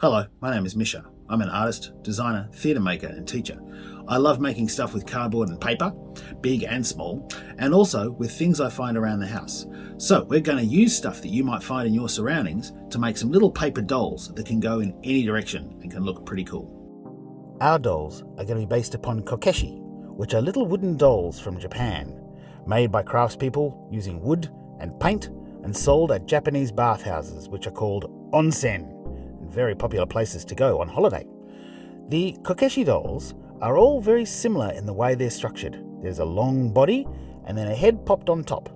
Hello, my name is Misha. I'm an artist, designer, theatre maker and teacher. I love making stuff with cardboard and paper, big and small, and also with things I find around the house. So we're going to use stuff that you might find in your surroundings to make some little paper dolls that can go in any direction and can look pretty cool. Our dolls are going to be based upon kokeshi, which are little wooden dolls from Japan, made by craftspeople using wood and paint and sold at Japanese bathhouses, which are called onsen, and very popular places to go on holiday. The kokeshi dolls are all very similar in the way they're structured. There's a long body and then a head popped on top.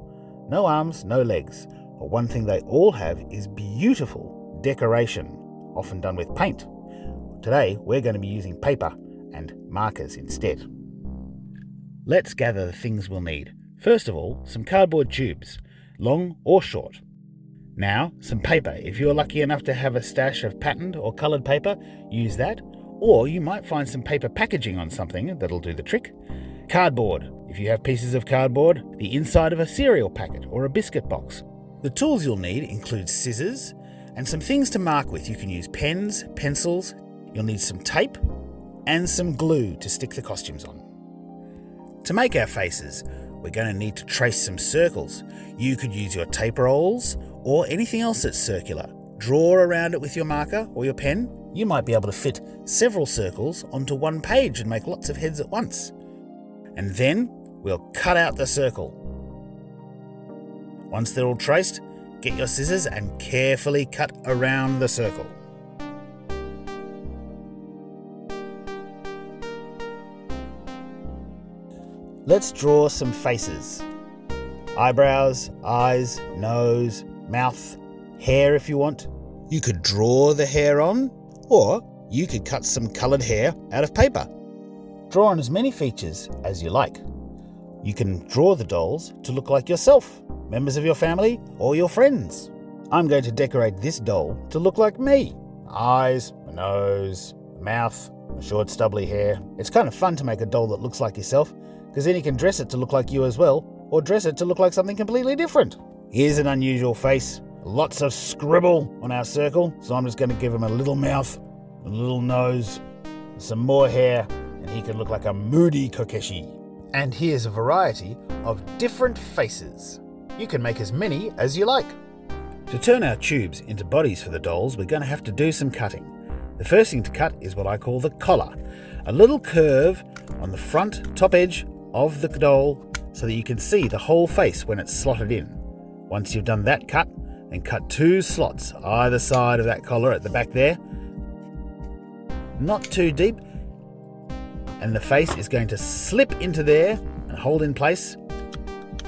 No arms, no legs. But one thing they all have is beautiful decoration, often done with paint. Today we're going to be using paper and markers instead. Let's gather the things we'll need. First of all, some cardboard tubes, long or short. Now, some paper. If you're lucky enough to have a stash of patterned or coloured paper, use that. Or you might find some paper packaging on something that'll do the trick. Cardboard. If you have pieces of cardboard, the inside of a cereal packet or a biscuit box. The tools you'll need include scissors and some things to mark with. You can use pens, pencils. You'll need some tape and some glue to stick the costumes on. To make our faces, we're going to need to trace some circles. You could use your tape rolls or anything else that's circular. Draw around it with your marker or your pen. You might be able to fit several circles onto one page and make lots of heads at once. And then we'll cut out the circle. Once they're all traced, get your scissors and carefully cut around the circle. Let's draw some faces. Eyebrows, eyes, nose, mouth, hair if you want. You could draw the hair on, or you could cut some coloured hair out of paper. Draw on as many features as you like. You can draw the dolls to look like yourself, members of your family, or your friends. I'm going to decorate this doll to look like me. Eyes, a nose, a mouth, a short stubbly hair. It's kind of fun to make a doll that looks like yourself, because then you can dress it to look like you as well, or dress it to look like something completely different. Here's an unusual face. Lots of scribble on our circle, so I'm just going to give him a little mouth, a little nose, some more hair, and he can look like a moody kokeshi. And here's a variety of different faces. You can make as many as you like. To turn our tubes into bodies for the dolls, we're going to have to do some cutting. The first thing to cut is what I call the collar, a little curve on the front top edge of the doll so that you can see the whole face when it's slotted in. Once you've done that cut, then cut 2 slots either side of that collar at the back there. Not too deep. And the face is going to slip into there and hold in place.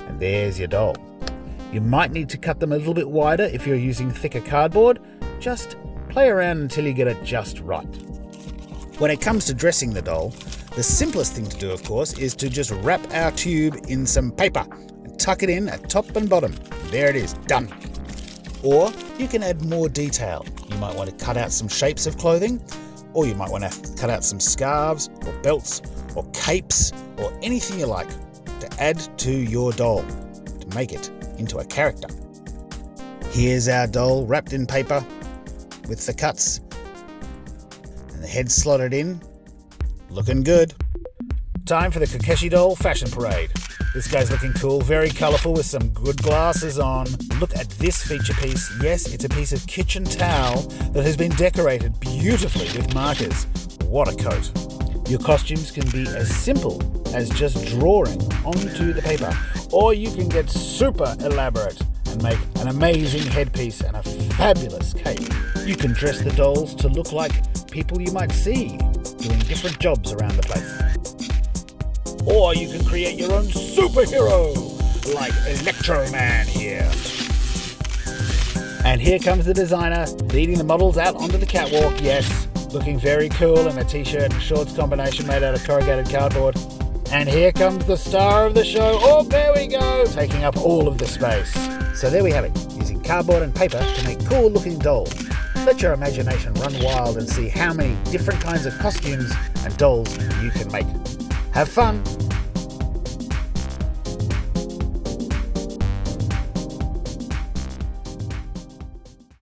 And there's your doll. You might need to cut them a little bit wider if you're using thicker cardboard. Just play around until you get it just right. When it comes to dressing the doll, the simplest thing to do, of course, is to just wrap our tube in some paper and tuck it in at top and bottom. There it is, done. Or you can add more detail. You might want to cut out some shapes of clothing, or you might want to cut out some scarves or belts or capes or anything you like to add to your doll to make it into a character. Here's our doll wrapped in paper with the cuts and the head slotted in. Looking good. Time for the Kokeshi doll fashion parade. This guy's looking cool, very colourful with some good glasses on. Look at this feature piece. Yes, it's a piece of kitchen towel that has been decorated beautifully with markers. What a coat. Your costumes can be as simple as just drawing onto the paper, or you can get super elaborate and make an amazing headpiece and a fabulous cape. You can dress the dolls to look like people you might see doing different jobs around the place. Or you can create your own superhero, like Electro Man here. And here comes the designer, leading the models out onto the catwalk, yes, looking very cool in a t-shirt and shorts combination made out of corrugated cardboard. And here comes the star of the show, oh, there we go, taking up all of the space. So there we have it, using cardboard and paper to make cool looking dolls. Let your imagination run wild and see how many different kinds of costumes and dolls you can make. Have fun!